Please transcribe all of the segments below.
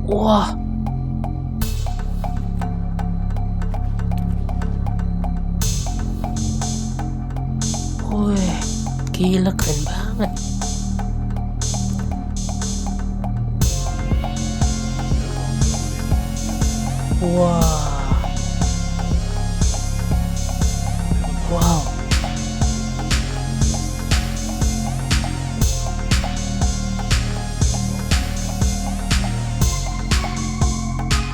Wah. Wih, gila keren banget. Wah. Wow.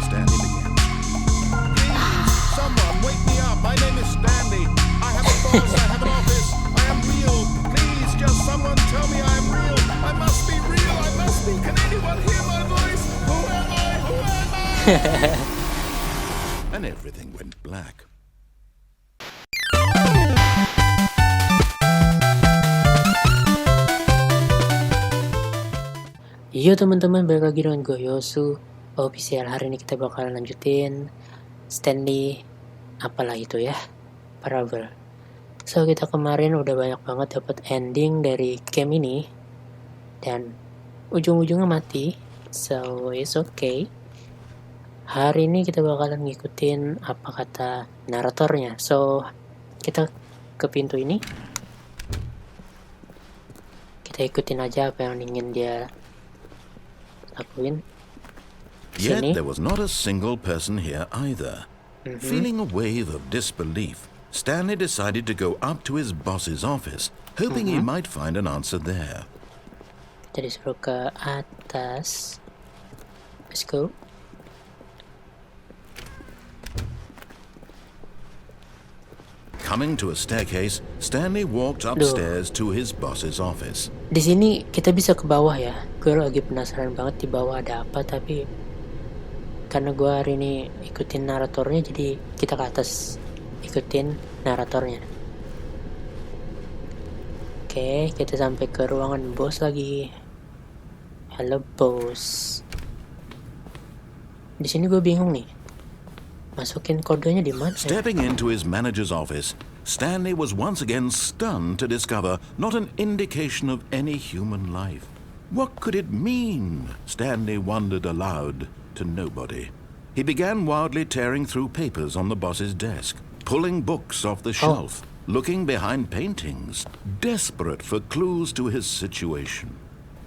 Stanley began. Someone wake me up. My name is Stanley. I have a boss. I have an office. I am real. Please, just someone tell me I am real. I must be real. I must be. Can anyone hear my voice? Who am I? Who am I? And everything went black. Yo teman-teman, balik lagi dengan gue YosuOfficial. Hari ini kita bakalan lanjutin Stanley apalah itu ya, Parabel. So kita kemarin udah banyak banget dapat ending dari game ini dan ujung-ujungnya mati. So it's okay. Hari ini kita bakalan ngikutin apa kata naratornya. So kita ke pintu ini. Kita ikutin aja apa yang ingin dia lakuin. Yet Sini. there was not a single person here either. Feeling a wave of disbelief, Stanley decided to go up to his boss's office, hoping he might find an answer there. Kita disuruh ke atas. Let's go. Coming to a staircase, Stanley walked upstairs to his boss's office. Di sini kita bisa ke bawah ya. Gue lagi penasaran banget di bawah ada apa, tapi karena gue hari ini ikutin naratornya, jadi kita ke atas ikutin naratornya. Oke, kita sampai ke ruangan bos lagi. Halo bos. Di sini gue bingung nih. Masukin kodenya di mana? Stepping into his manager's office, Stanley was once again stunned to discover not an indication of any human life. What could it mean? Stanley wondered aloud to nobody. He began wildly tearing through papers on the boss's desk, pulling books off the shelf, looking behind paintings, desperate for clues to his situation.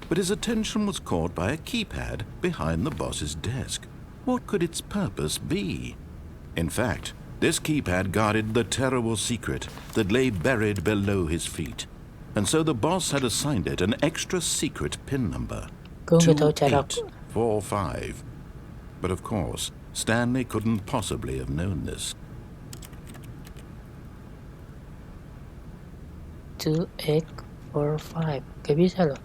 But his attention was caught by a keypad behind the boss's desk. What could its purpose be? In fact, this keypad guarded the terrible secret that lay buried below his feet. And so the boss had assigned it an extra secret PIN number. 2845. But of course, Stanley couldn't possibly have known this. 2845. Gak bisa loh.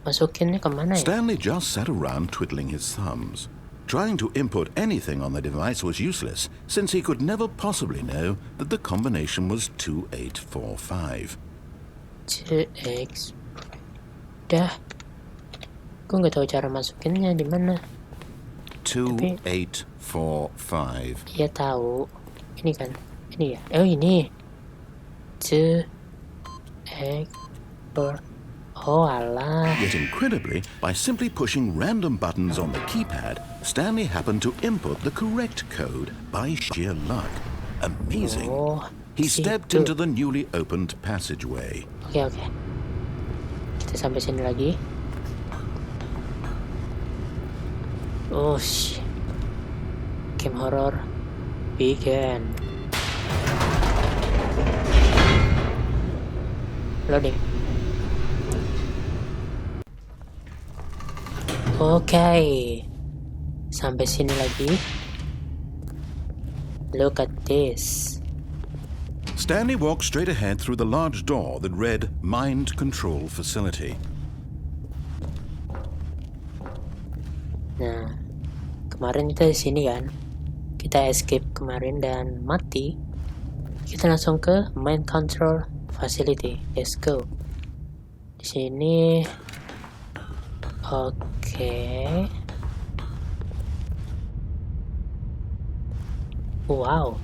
Masukinnya kemana ya? Stanley just sat around twiddling his thumbs. Trying to input anything on the device was useless, since he could never possibly know that the combination was 2845. 2x. Dah. Gue nggak tahu cara masukinnya di mana. 2845. Iya tahu. Ini kan. Ini ya. Oh ini. 2x4. Oh alah. Yet incredibly, by simply pushing random buttons on the keypad, Stanley happened to input the correct code by sheer luck. Amazing. Oh, He stepped situ. into the newly opened passageway. Oke. Kita sampai sini lagi. Oh shit. Game horror begin. Loading. Oke. Sampai sini lagi. Look at this. Stanley walked straight ahead through the large door that read Mind Control Facility. Nah, kemarin kita di sini kan. Kita escape kemarin dan mati. Kita langsung ke Mind Control Facility. Let's go. Di sini. Oke. Wow.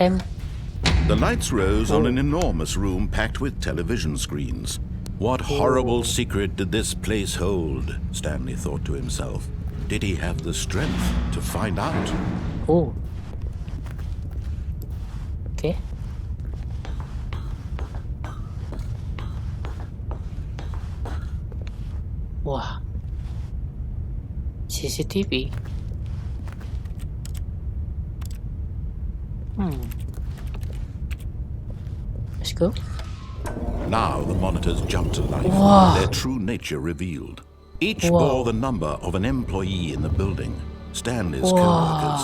The lights rose on an enormous room packed with television screens. What horrible secret did this place hold? Stanley thought to himself. Did he have the strength to find out? Oh. Oke. Wah. CCTV. Let's go. Now the monitors jumped to life, Wow. their true nature revealed. Each Wow. bore the number of an employee in the building, Stanley's Wow. co-workers.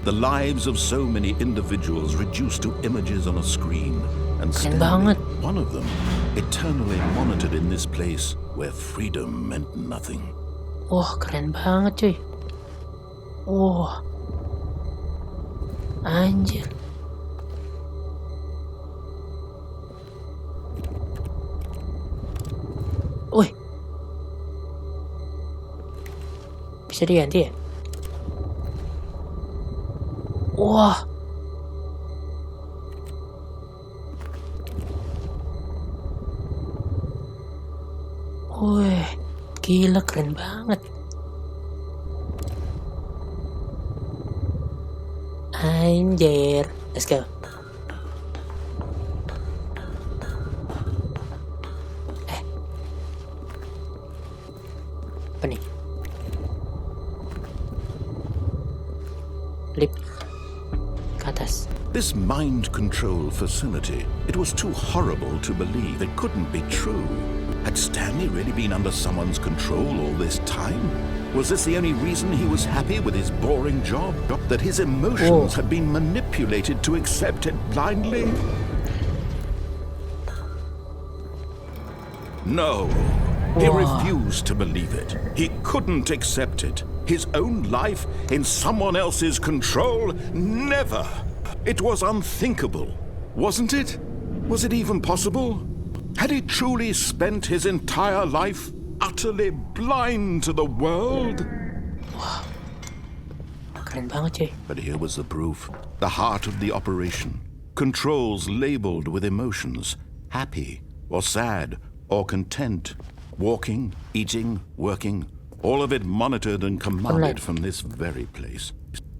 The lives of so many individuals reduced to images on a screen, and Keren Stanley, banget. one of them, eternally monitored in this place where freedom meant nothing. Wah, keren banget cuy. Wah. Anjir. Wih. Bisa diganti ya? Wah. Wih, gila keren banget. Anjir. Let's go. Apa nih? Lip ke atas. This mind control facility, it was too horrible to believe. It couldn't be true. Had Stanley really been under someone's control all this time? Was this the only reason he was happy with his boring job? That his emotions had been manipulated to accept it blindly? No. He refused to believe it. He couldn't accept it. His own life in someone else's control? Never. It was unthinkable, wasn't it? Was it even possible? Had he truly spent his entire life utterly blind to the world? Keren banget cuy. But here was the proof. The heart of the operation. Controls labeled with emotions. Happy or sad or content. Walking, eating, working. All of it monitored and commanded from this very place.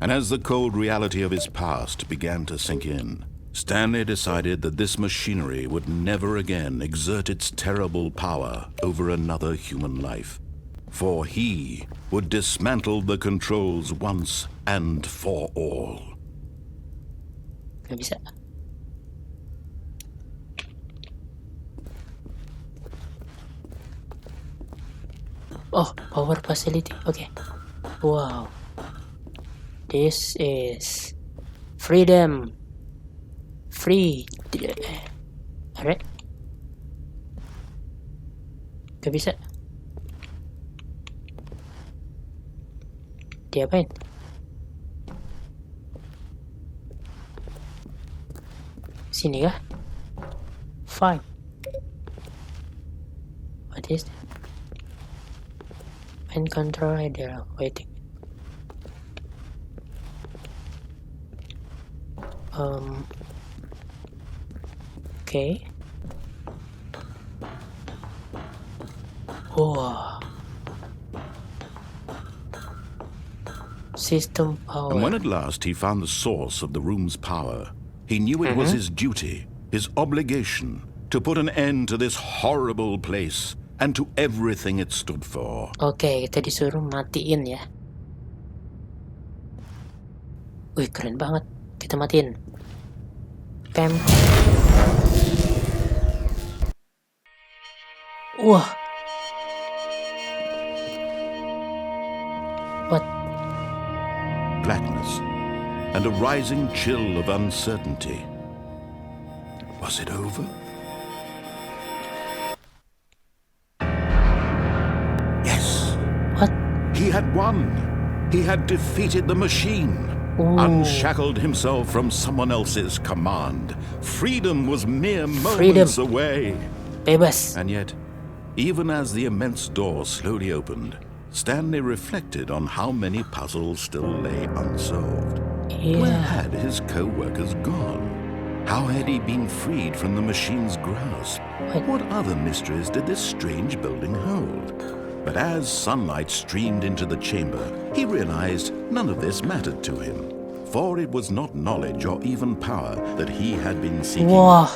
And as the cold reality of his past began to sink in, Stanley decided that this machinery would never again exert its terrible power over another human life. For he would dismantle the controls once and for all. Gak bisa. Oh, power facility. Okay. Wow. This is freedom. Free. Alright. Gak bisa. Diapain? Sini kah? Fine. What is that? Pen control radar. Waiting. Okay. Wow. System power. And when at last he found the source of the room's power, he knew it was his duty, his obligation, to put an end to this horrible place and to everything it stood for. Oke, kita disuruh matiin ya. Wih, keren banget. Kita matiin. Pem. Wah. What? Blackness and a rising chill of uncertainty. Was it over? Yes. What? He had won. He had defeated the machine. Unshackled himself from someone else's command. Freedom was mere moments away. Bebas. And yet, even as the immense door slowly opened, Stanley reflected on how many puzzles still lay unsolved. Yeah. Where had his co-workers gone? How had he been freed from the machine's grasp? What other mysteries did this strange building hold? But as sunlight streamed into the chamber, he realized none of this mattered to him, for it was not knowledge or even power that he had been seeking, Wah,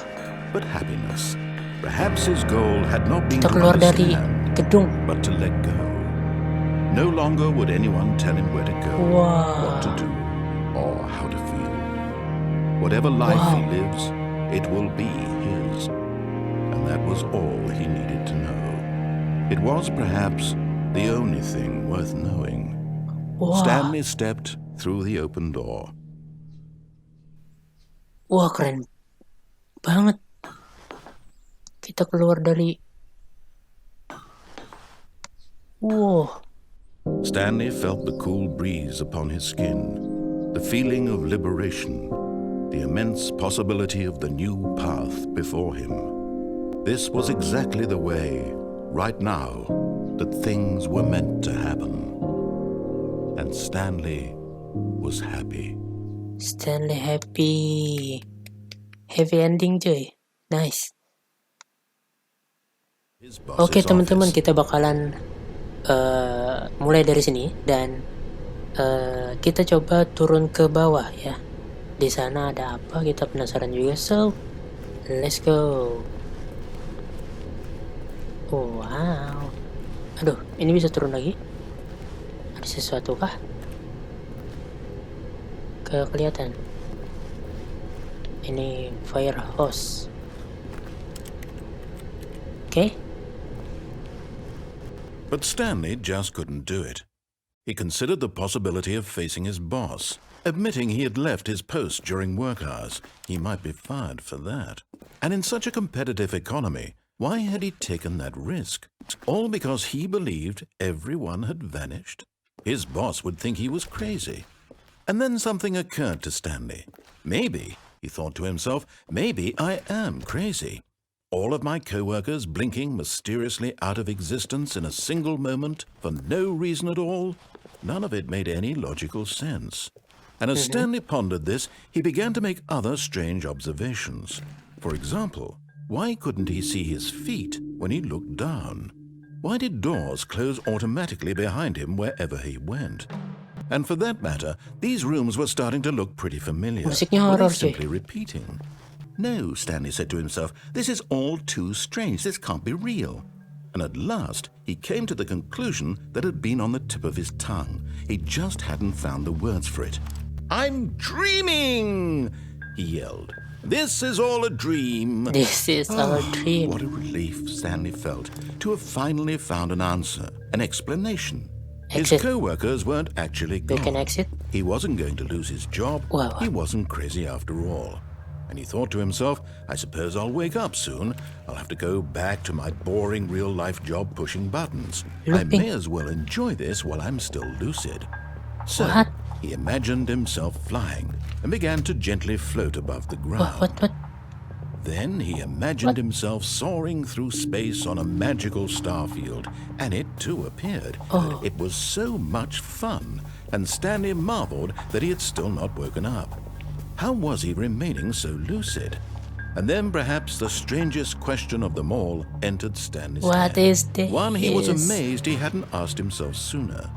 but happiness. Perhaps his goal had not been kita to keluar dari understand, gedung. but to let go. No longer would anyone tell him where to go, Wow. what to do, or how to feel. Whatever life he lives, it will be his. And that was all he needed to know. It was perhaps the only thing worth knowing. Wah, Stanley stepped through the open door. wah keren banget. Kita keluar dari. Wow, Stanley felt the cool breeze upon his skin, the feeling of liberation, the immense possibility of the new path before him. This was exactly the way, right now, that things were meant to happen. And Stanley was happy. Stanley happy. Happy ending cuy. Nice. His Oke boss's teman-teman, office. kita bakalan mulai dari sini dan kita coba turun ke bawah ya. Di sana ada apa? Kita penasaran juga. So, let's go. Oh, wow. Aduh, ini bisa turun lagi? Ada sesuatu kah? Kelihatan. Ini fire hose. Oke. But Stanley just couldn't do it. He considered the possibility of facing his boss, admitting he had left his post during work hours. He might be fired for that. And in such a competitive economy, why had he taken that risk? All because he believed everyone had vanished? His boss would think he was crazy. And then something occurred to Stanley. Maybe, he thought to himself, maybe I am crazy. All of my co-workers blinking mysteriously out of existence in a single moment for no reason at all? None of it made any logical sense. And as Stanley pondered this, he began to make other strange observations. For example, why couldn't he see his feet when he looked down? Why did doors close automatically behind him wherever he went? And for that matter, these rooms were starting to look pretty familiar. Musiknya Were they horor sih. simply repeating? No, Stanley said to himself, this is all too strange. This can't be real. And at last, he came to the conclusion that had been on the tip of his tongue. He just hadn't found the words for it. I'm dreaming, he yelled. This is all a dream. This is our dream. What a relief Stanley felt to have finally found an answer, an explanation. His Exit. co-workers weren't actually They can gone. exit. He wasn't going to lose his job. Wow. He wasn't crazy after all. And he thought to himself, I suppose I'll wake up soon. I'll have to go back to my boring real-life job pushing buttons. I Looping. may as well enjoy this while I'm still lucid. So What? he imagined himself flying and began to gently float above the ground. What? Then he imagined himself soaring through space on a magical starfield, and it too appeared. Oh. It was so much fun, and Stanley marveled that he had still not woken up. How was he remaining so lucid? And then perhaps the strangest question of them all entered Stanley's What head. is this? One he was amazed he hadn't asked himself sooner.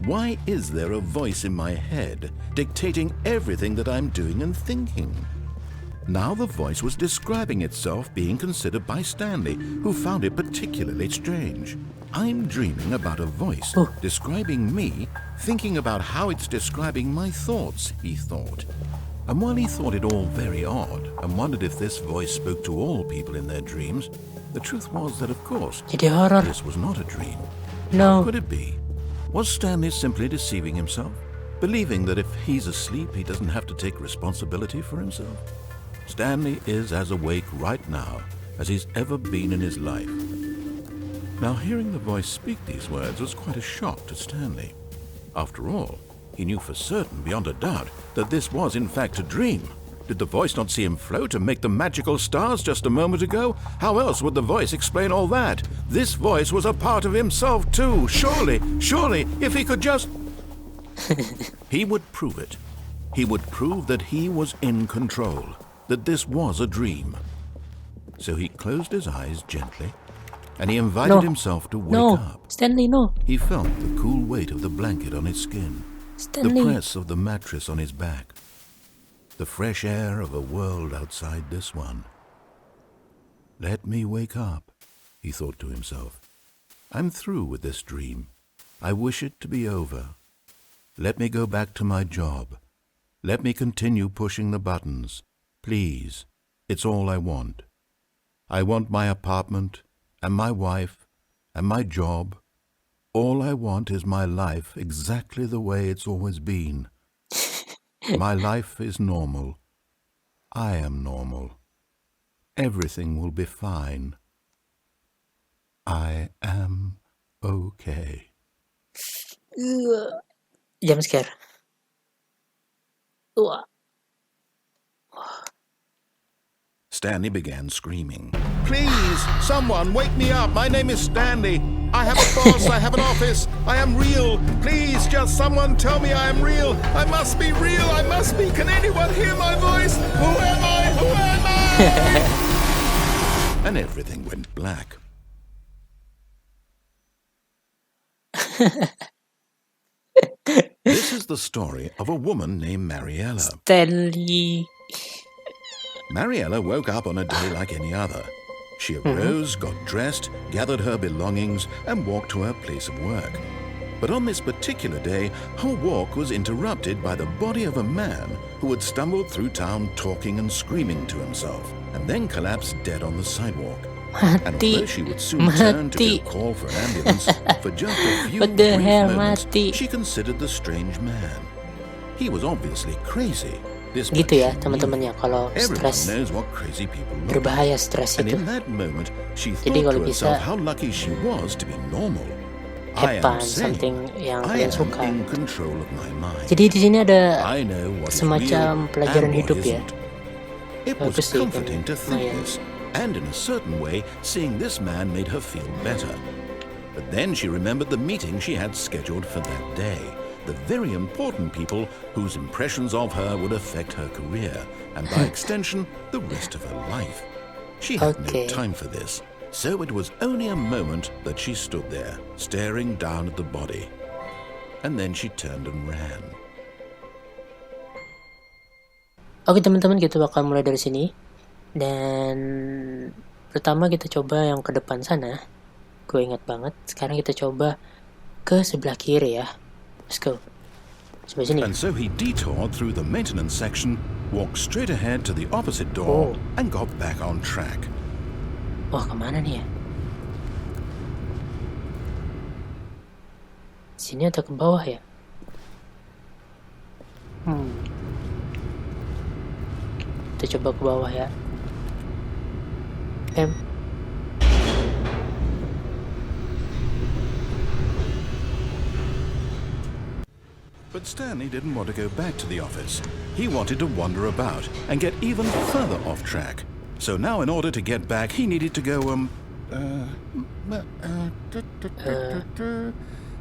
Why is there a voice in my head dictating everything that I'm doing and thinking? Now the voice was describing itself being considered by Stanley, who found it particularly strange. I'm dreaming about a voice describing me, thinking about how it's describing my thoughts, he thought. And while he thought it all very odd and wondered if this voice spoke to all people in their dreams, the truth was that, of course, Jadi horor. this was not a dream. No. Could it be? Was Stanley simply deceiving himself, believing that if he's asleep, he doesn't have to take responsibility for himself? Stanley is as awake right now as he's ever been in his life. Now, hearing the voice speak these words was quite a shock to Stanley. After all, he knew for certain, beyond a doubt, that this was in fact a dream. Did the voice not see him float and make the magical stars just a moment ago? How else would the voice explain all that? This voice was a part of himself too. Surely, if he could just... He would prove it. He would prove that he was in control. that this was a dream. So he closed his eyes gently, and he invited himself to wake up. Stanley, no. He felt the cool weight of the blanket on his skin, Stanley. the press of the mattress on his back, the fresh air of a world outside this one. Let me wake up, he thought to himself. I'm through with this dream. I wish it to be over. Let me go back to my job. Let me continue pushing the buttons. Please, it's all I want. I want my apartment, and my wife, and my job. All I want is my life exactly the way it's always been. My life is normal. I am normal. Everything will be fine. I am okay. Jump scare. Stanley began screaming. Please, someone, wake me up. My name is Stanley. I have a boss. I have an office. I am real. Please, just someone tell me I am real. I must be real. I must be. Can anyone hear my voice? Who am I? Who am I? And everything went black. This is the story of a woman named Mariella. Stanley. Mariella woke up on a day like any other. She arose, got dressed, gathered her belongings, and walked to her place of work. But on this particular day, her walk was interrupted by the body of a man who had stumbled through town talking and screaming to himself, and then collapsed dead on the sidewalk. And although she would soon turn to give a call for an ambulance, for just a few brief moments, she considered the strange man. He was obviously crazy. Gitu ya teman-temannya, kalau stres berbahaya stres itu. Jadi kalau bisa have something yang kalian suka. Jadi di sini ada semacam pelajaran hidup ya. Bagus sih, lumayan. And in a certain way, seeing this man made her feel better. But then she remembered the meeting she had scheduled for that day. The very important people whose impressions of her would affect her career, and by extension, the rest of her life. She had no time for this, so it was only a moment that she stood there, staring down at the body. And then she turned and ran. Oke teman-teman, kita bakal mulai dari sini. Dan pertama kita coba yang ke depan sana. Gue ingat banget. Sekarang kita coba ke sebelah kiri ya. Let's go. Sebelah sini. And so he detoured through the maintenance section, walked straight ahead to the opposite door, and got back on track. Wah, kemana nih ya? Sini atau ke bawah ya? Kita coba ke bawah ya. But Stanley didn't want to go back to the office. He wanted to wander about and get even further off track. So now in order to get back, he needed to go,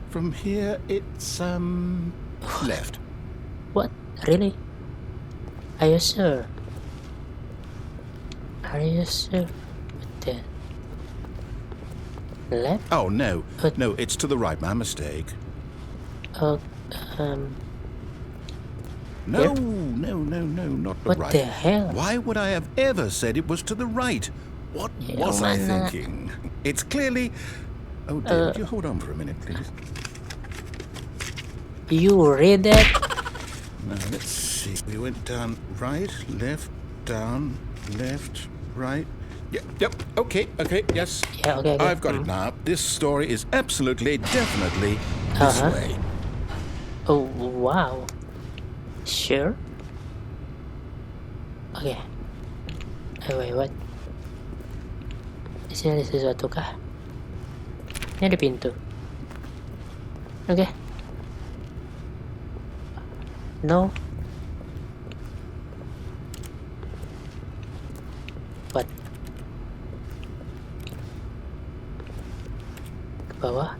from here it's, left. What? Really? Are you sure? Are you sure? What the? Left? Oh, no. No, it's to the right. My mistake. No, Yep. no, not the right. What the hell? Why would I have ever said it was to the right? What was I thinking? It's clearly... Oh, dear, would you hold on for a minute, please? You read that? Now, let's see. We went down right, left, down, left, right. Yep, okay, yes. Yeah, okay. I've got it now. This story is absolutely, definitely this way. Oh, wow. Sure? Oke. Wait, what? Di sini ada sesuatu kah? Ini ada pintu. Oke. No. What? Ke bawah.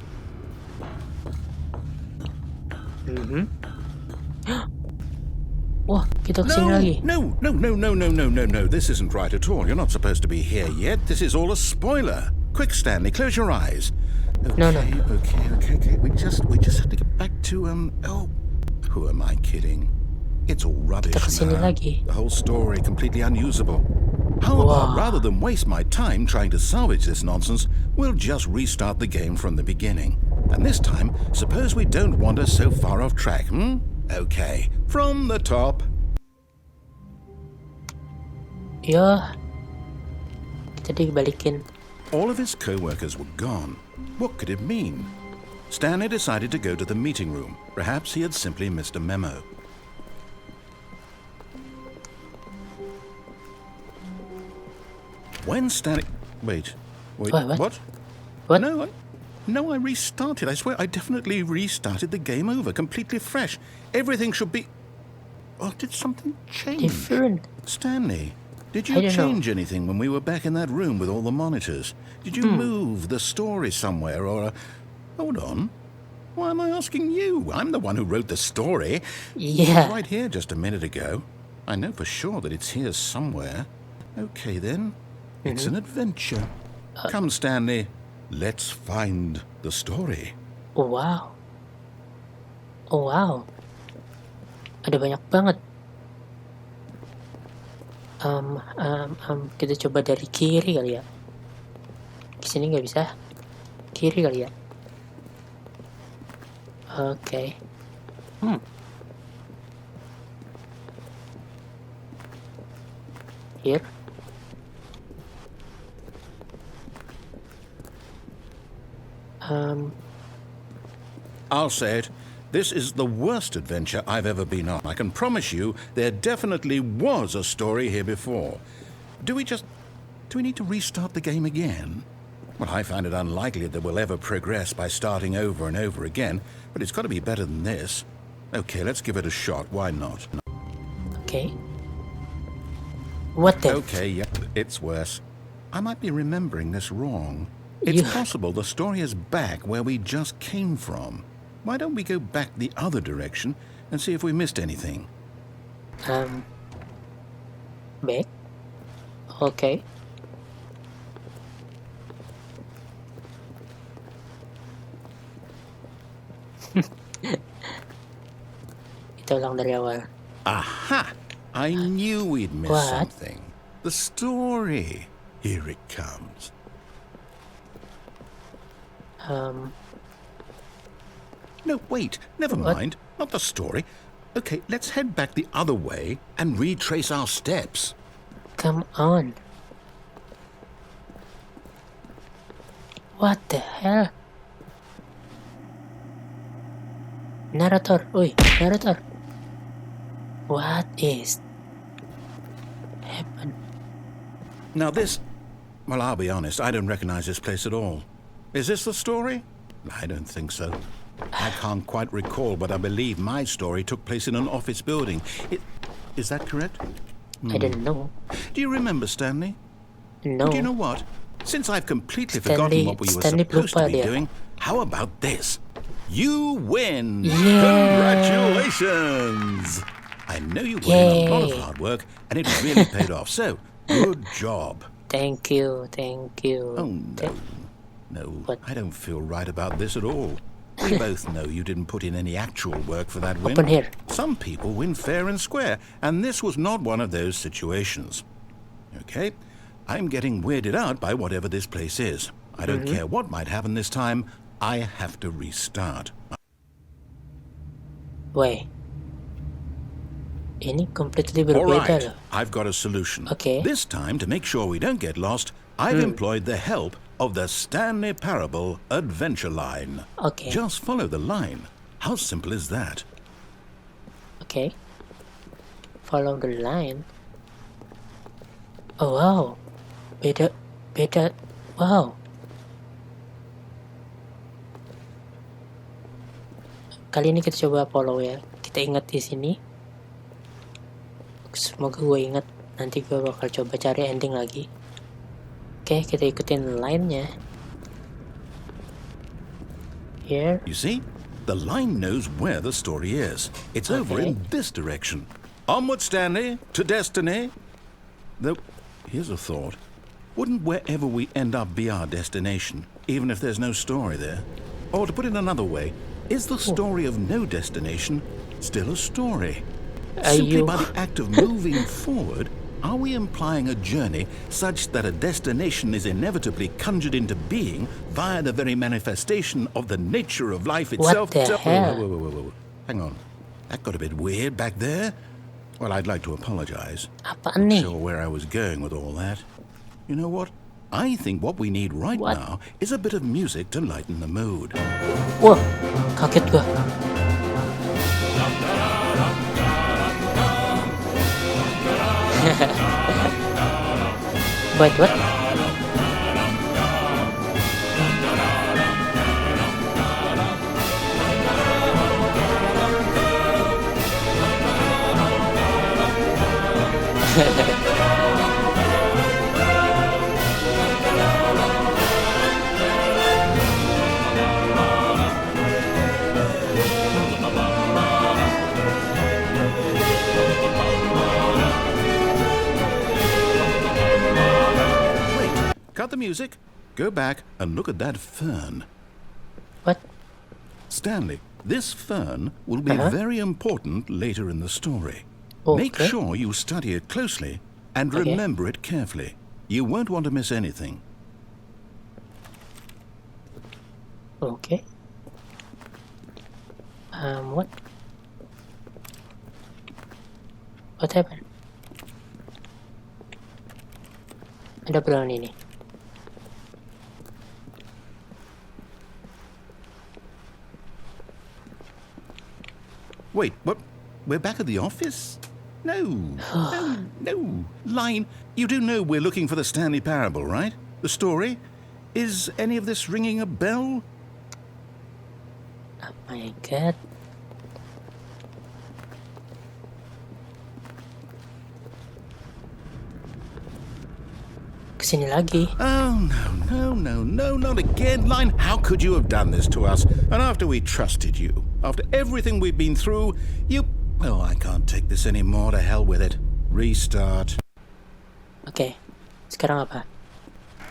Wah, Kita kesini lagi. No. This isn't right at all. You're not supposed to be here yet. This is all a spoiler. Quick, Stanley, close your eyes. Okay, No. okay. We just have to get back to who am I kidding? It's all rubbish Kita kesini now. lagi. The whole story completely unusable. How about rather than waste my time trying to salvage this nonsense, we'll just restart the game from the beginning. And this time, suppose we don't wander so far off track, Okay, from the top. Ya. Kita dibalikin. All of his co-workers were gone. What could it mean? Stanley decided to go to the meeting room. Perhaps he had simply missed a memo. When Stanley... Wait, What? What? No, I restarted. I swear, I definitely restarted the game over, completely fresh. Everything should be... Oh, did something change? Different. Stanley, did I you don't change anything when we were back in that room with all the monitors? Did you move the story somewhere, or... Hold on. Why am I asking you? I'm the one who wrote the story. It Yeah. was right here just a minute ago. I know for sure that it's here somewhere. Okay, then. It's an adventure. Come, Stanley. Let's find the story. Oh, wow. Ada banyak banget. Kita coba dari kiri kali ya. Kesini nggak bisa. Kiri kali ya. Oke. Here. I'll say it. This is the worst adventure I've ever been on. I can promise you there definitely was a story here before. Do we need to restart the game again? Well, I find it unlikely that we'll ever progress by starting over and over again, but it's got to be better than this. Okay, let's give it a shot. Why not? Okay. What the? Okay, yep, it's worse. I might be remembering this wrong. It's possible the story is back where we just came from. Why don't we go back the other direction and see if we missed anything? Back. Okay. Ito lang dari awal. Aha! I knew we'd missed What? something. The story. Here it comes. No, wait. Never mind. Not the story. Okay, let's head back the other way and retrace our steps. Come on. What the hell? Narrator. Uy, narrator. What is happened? Now this... Well, I'll be honest. I don't recognize this place at all. Is this the story? I don't think so. I can't quite recall, but I believe my story took place in an office building. Is that correct? I don't know. Do you remember, Stanley? No. Do you know what? Since I've completely Stanley- forgotten what we were Stanley supposed to lupa be dia. doing, how about this? You win! Yeah. Congratulations! I know you put in a lot of Yay. hard work, and it really paid off, so good job. Thank you. Oh, no. No, What? I don't feel right about this at all. We both know you didn't put in any actual work for that win. Open here. Some people win fair and square, and this was not one of those situations. Okay? I'm getting weirded out by whatever this place is. I don't care what might happen this time. I have to restart. Wait. Ini completely All berbeda right, loh. I've got a solution. Okay. This time, to make sure we don't get lost, I've employed the help of the Stanley Parabel adventure line. Okay. Just follow the line. How simple is that? Okay. Follow the line. Oh wow. Beda. Wow. Kali ini kita coba follow ya. Kita ingat di sini. Semoga gue ingat. Nanti gue bakal coba cari ending lagi. Oke, kita ikutin line-nya. Here. You see? The line knows where the story is. It's over Okay. in this direction. Onward, Stanley, to destiny. Though, here's a thought. Wouldn't wherever we end up be our destination, even if there's no story there? Or to put it another way, is the story of no destination still a story? Simply by the act of moving forward, are we implying a journey such that a destination is inevitably conjured into being via the very manifestation of the nature of life itself? What the hell? Whoa. Hang on. That got a bit weird back there. Well, I'd like to apologize. Apaan nih? Not sure where I was going with all that. You know what? I think what we need right now is a bit of music to lighten the mood. Wah, kaget gua. Wait, what? Cut the music, go back and look at that fern. What? Stanley, this fern will be very important later in the story. Make sure you study it closely and remember it carefully. You won't want to miss anything. Okay. What? What happened? Ada pelan ini. Wait, what? We're back at the office? No. Line, you do know we're looking for the Stanley Parabel, right? The story? Is any of this ringing a bell? Oh my god. Kesini lagi. Oh, no, not again. Line, how could you have done this to us? And after we trusted you, after everything we've been through, you... Oh, I can't take this anymore. To hell with it. Restart. Okay. Sekarang apa?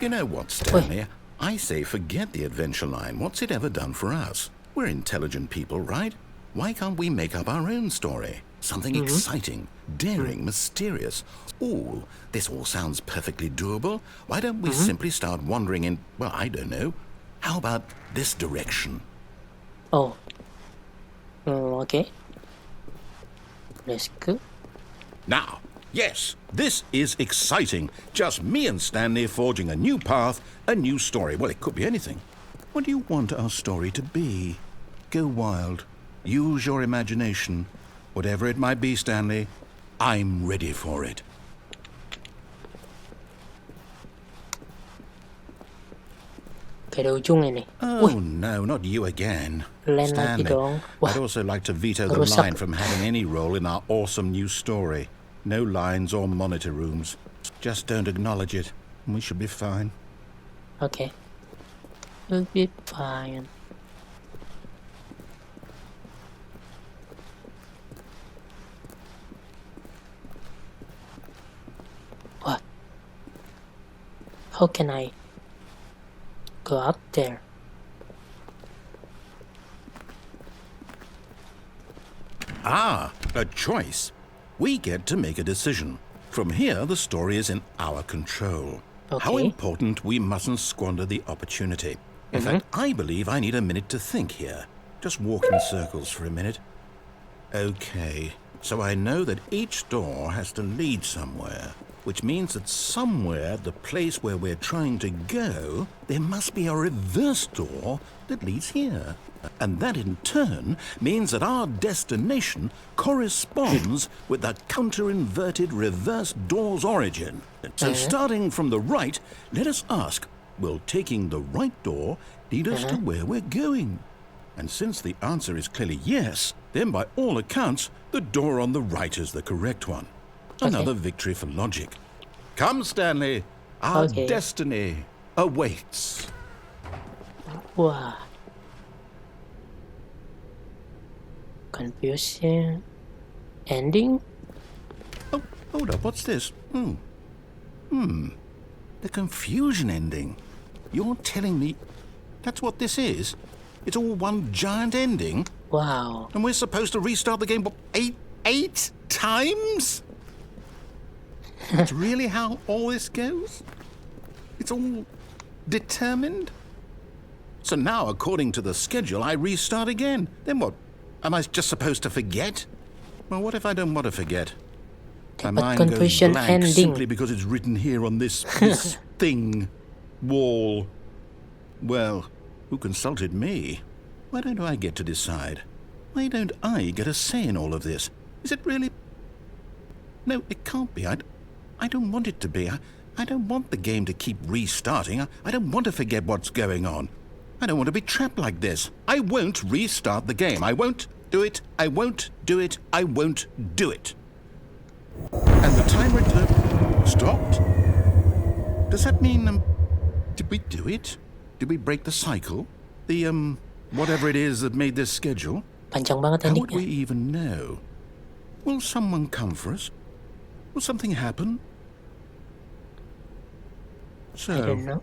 You know what, Stanley? I say forget the adventure line. What's it ever done for us? We're intelligent people, right? Why can't we make up our own story? Something exciting, daring, mysterious. Ooh, this all sounds perfectly doable. Why don't we simply start wandering in, well, I don't know. How about this direction? Oh. Okay. Let's go. Now, yes, this is exciting. Just me and Stanley forging a new path, a new story. Well, it could be anything. What do you want our story to be? Go wild. Use your imagination. Whatever it might be, Stanley, I'm ready for it. Kayak ada ujungnya nih. Oh, no, not you again. Len lagi Stanley, dong. Wah, I'd also like to veto the rusak. line from having any role in our awesome new story. No lines or monitor rooms. Just don't acknowledge it, and we should be fine. Okay. We'll be fine. What? How can I go up there? Ah, a choice. We get to make a decision. From here, the story is in our control. How Okay. important we mustn't squander the opportunity. In fact, I believe I need a minute to think here. Just walk in circles for a minute. Okay, so I know that each door has to lead somewhere, which means that somewhere, the place where we're trying to go, there must be a reverse door that leads here. And that in turn means that our destination corresponds with the counter-inverted reverse door's origin. So starting from the right, let us ask, will taking the right door lead us to where we're going? And since the answer is clearly yes, then by all accounts, the door on the right is the correct one. Another victory for logic. Come, Stanley, our destiny awaits. Wah. Confusing. Ending? Hold up, what's this? The confusion ending. You're telling me that's what this is? It's all one giant ending? Wow. And we're supposed to restart the game, what, eight times? That's really how all this goes? It's all determined? So now, according to the schedule, I restart again. Then what? Am I just supposed to forget? Well, what if I don't want to forget? My mind goes confusion blank ending. simply because it's written here on this thing, wall. Well, who consulted me? Why don't I get to decide? Why don't I get a say in all of this? Is it really? No, it can't be. I don't want it to be. I don't want the game to keep restarting. I don't want to forget what's going on. I don't want to be trapped like this. I won't restart the game. I won't do it. I won't do it. I won't do it. And the timer stopped? Does that mean, did we do it? Did we break the cycle? The, whatever it is that made this schedule? Panjang banget How would we endingnya. even know? Will someone come for us? Will something happen? I don't know.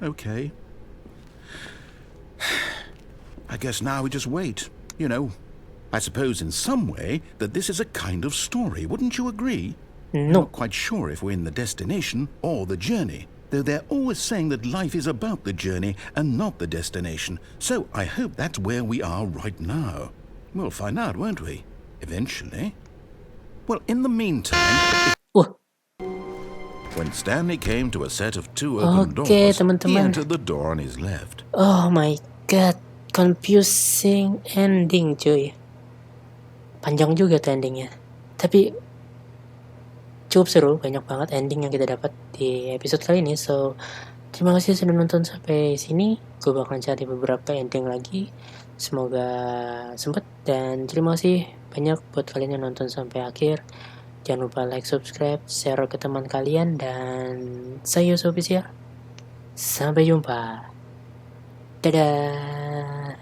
Okay. I guess now we just wait. You know, I suppose in some way that this is a kind of story. Wouldn't you agree? I'm No. not quite sure if we're in the destination or the journey, though they're always saying that life is about the journey and not the destination. So I hope that's where we are right now. We'll find out, won't we? Eventually. Well, in the meantime, Wah, when Stanley came to a set of two open oke doors, he teman-teman. entered the door on his left. Oh my god, confusing ending cuy. Panjang juga tuh endingnya. Tapi cukup seru, banyak banget ending yang kita dapat di episode kali ini. So, terima kasih sudah nonton sampai sini. Gue bakalan cari beberapa ending lagi. Semoga sempet. Dan terima kasih banyak buat kalian yang nonton sampai akhir. Jangan lupa like, subscribe, share ke teman kalian. Dan saya YosuOfficial. Sampai jumpa. Dadah.